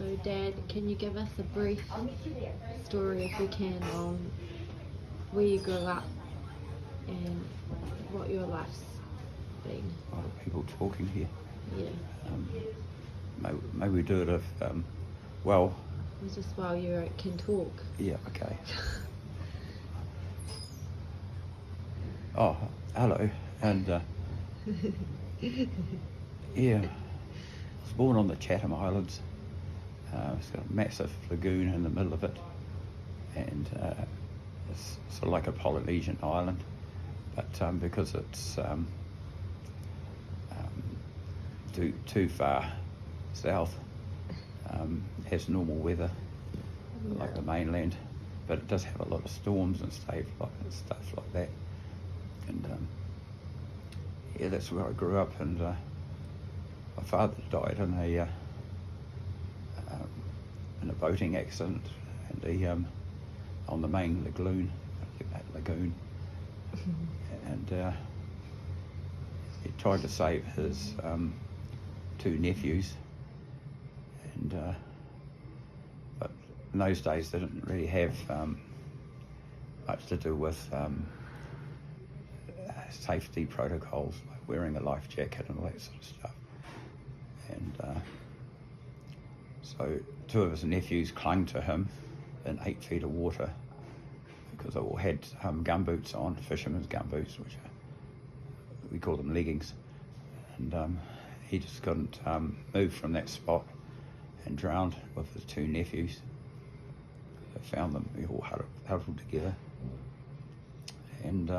So Dad, can you give us a brief story, if you can, on where you grew up and what your life's been? A lot of people talking here. Yeah. Maybe we do it if, well... Just while you can talk. Yeah, okay. Oh, hello. And, yeah, I was born on the Chatham Islands. It's got a massive lagoon in the middle of it. And it's sort of like a Polynesian island. But because it's too far south, has normal weather like the mainland, but it does have a lot of storms and stuff like that. And yeah, that's where I grew up. And my father died in a boating accident, and he on the main lagoon, and he tried to save his two nephews, and but in those days they didn't really have much to do with safety protocols, like wearing a life jacket and all that sort of stuff. And so two of his nephews clung to him in 8 feet of water because they all had gumboots on, fishermen's gumboots, which we call them leggings. And he just couldn't move from that spot and drowned with his two nephews. They found them, we all huddled together. And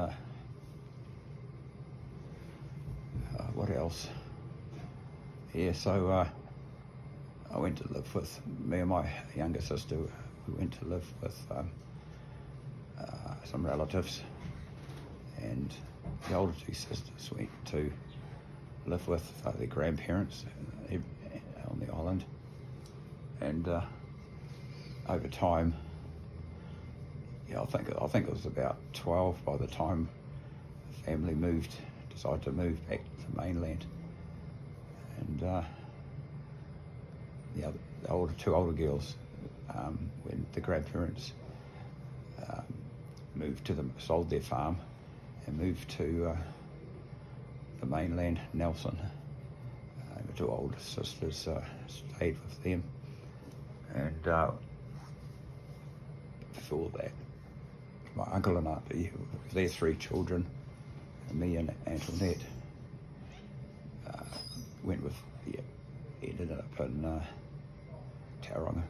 what else? Yeah, so I went to live with, me and my younger sister, we went to live with some relatives, and the older two sisters went to live with their grandparents on the island. And over time, yeah, I think it was about 12 by the time the family decided to move back to the mainland. And the two older girls, when the grandparents sold their farm and moved to the mainland, Nelson, the two older sisters stayed with them. And before that, my uncle and auntie, their 3 children, and me and Antoinette, ended up in Tauranga.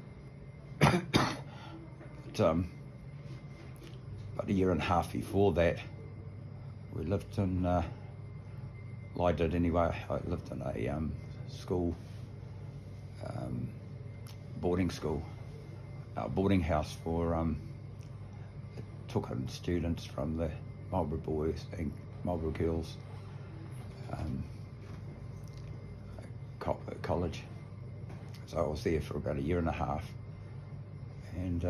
But about a year and a half before that, we lived in, well, I did anyway, I lived in a school, boarding house for took in students from the Marlborough boys and Marlborough girls college. So I was there for about a year and a half. And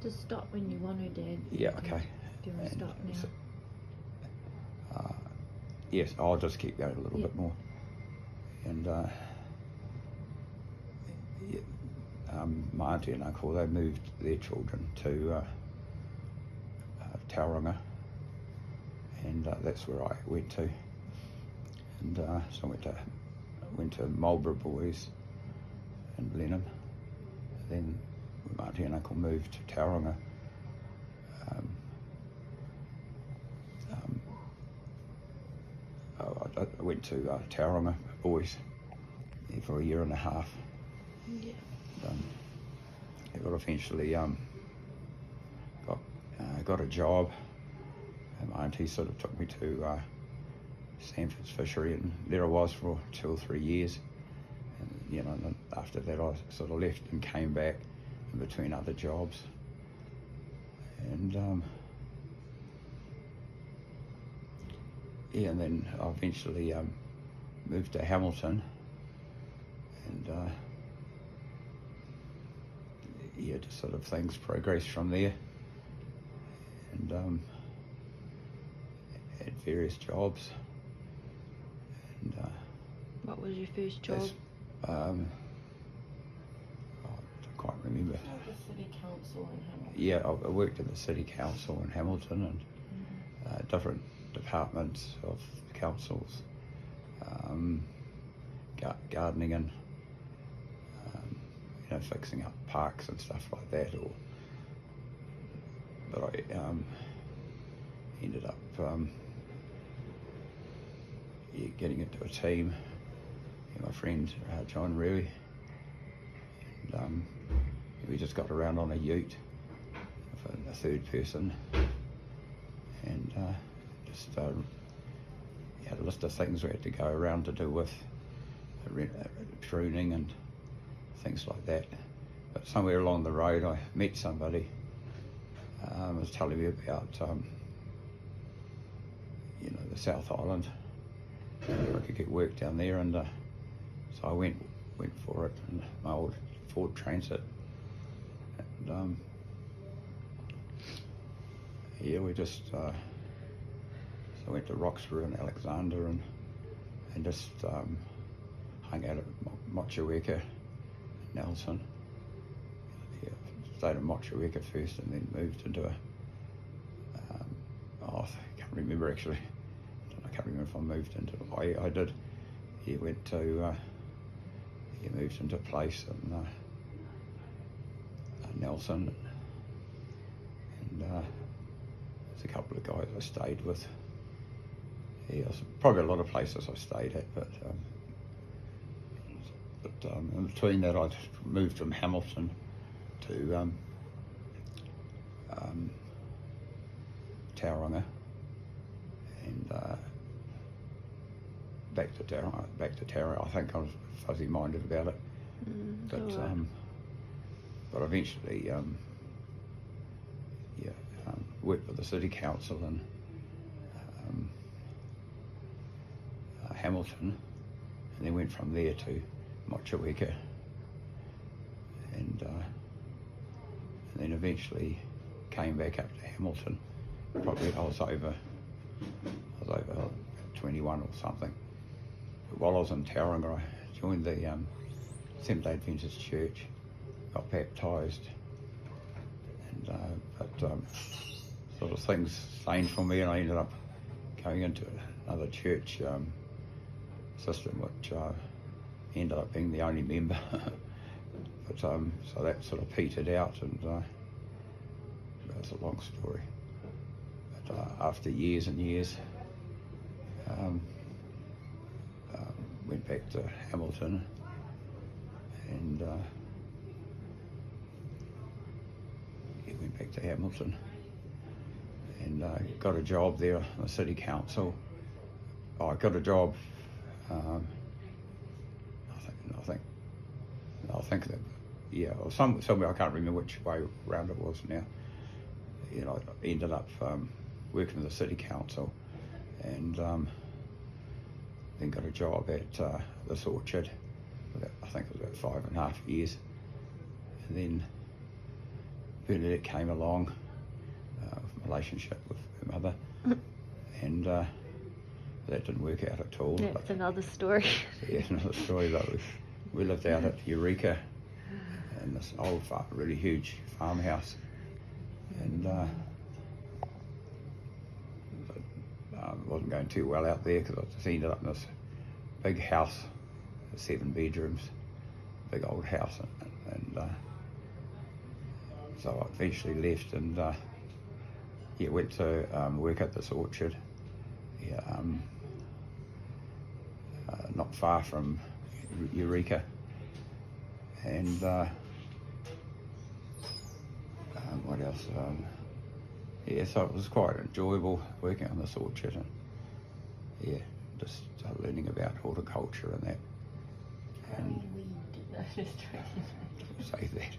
just stop when you want to, Dad. Yeah, okay. Do you want to stop now? So, yes, I'll just keep going a little bit more. And my auntie and uncle, they moved their children to Tauranga, and that's where I went to. And so I went to Marlborough boys in Blenheim. Then my auntie and uncle moved to Tauranga. I went to Tauranga boys for a year and a half. Yeah. But eventually got a job, and my auntie sort of took me to Sanford's fishery, and there I was for 2 or 3 years. And, and then after that I sort of left and came back in between other jobs. And and then I eventually moved to Hamilton, and just sort of things progressed from there, and had various jobs. And what was your first job? remember. The city council in Hamilton. Yeah, I worked at the city council in Hamilton and different departments of the councils, gardening and fixing up parks and stuff like that. But I ended up getting into a team. My friend John Rui, and we just got around on a ute with a third person, and just had a list of things we had to go around to do with pruning and things like that. But somewhere along the road I met somebody was telling me about the South Island, where I could get work down there, and so I went for it in my old Ford Transit, and we just so I went to Roxburgh and Alexander and just hung out at Motueka, Nelson. Stayed in Motueka first and then moved into I can't remember actually. I can't remember if I moved into I did. Went to moved into a place in Nelson, and there's a couple of guys I stayed with. Probably a lot of places I stayed at, but in between that I'd moved from Hamilton to Tauranga, and back to Tauranga. I think I was fuzzy-minded about it, but but eventually worked with the city council in Hamilton, and then went from there to Motueka, and then eventually came back up to Hamilton. Probably I was over 21 or something. But while I was in Tauranga, I joined the Seventh-day Adventist Church, got baptised, and sort of things changed for me, and I ended up going into another church system, which ended up being the only member. But so that sort of petered out, and that's a long story. But after years and years, went back to Hamilton, and got a job there in the city council. I got a job. I think that, or somewhere, I can't remember which way round it was now. I ended up working with the city council, and then got a job at this orchard. I think it was about 5.5 years, and then Bernadette came along with a relationship with her mother, and that didn't work out at all. That's another story. Yeah, another story. Though we lived out at Eureka in this old, really huge farmhouse, and it wasn't going too well out there because I just ended up in this big house, 7 bedrooms, big old house, and so I eventually left and went to work at this orchard. Not far from Eureka, and what else? So it was quite enjoyable working on this orchard, and just learning about horticulture and that. And we did notice say that.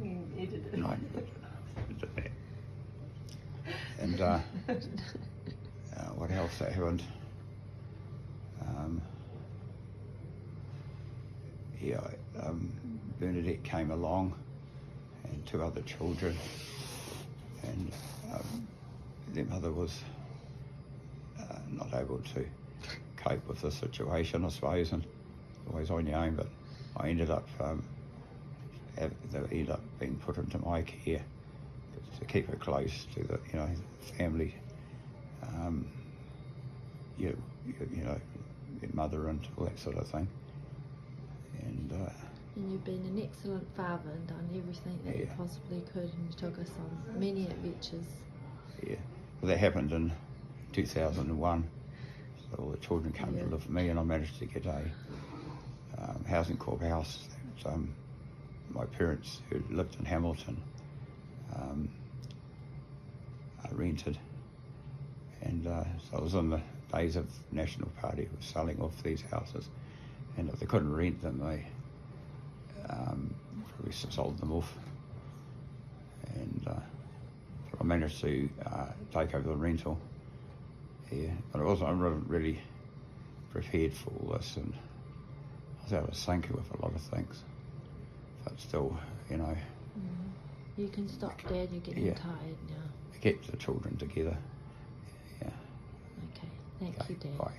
You edited it. No, I did that. And what else happened? Bernadette came along, and 2 other children, and their mother was not able to cope with the situation, I suppose, and always on your own. But I ended up they end up being put into my care to keep her close to the, you know, family, you know, your mother and all that sort of thing. And you've been an excellent father and done everything that you Yeah. possibly could, and you took us on many adventures. yeah, well, that happened in 2001. So all the children came to Yeah. live with me, and I managed to get a housing corp house that my parents, who lived in Hamilton, rented. And so it was in the days of National Party was selling off these houses, and if they couldn't rent them, they probably sold them off. And so I managed to take over the rental here, but I wasn't really prepared for all this, and I was out of sync with a lot of things. But still, you know, You can stop, Dad, you're getting Yeah. tired now. it kept the children together. Yeah. Okay, thank Okay, you, Dad. bye.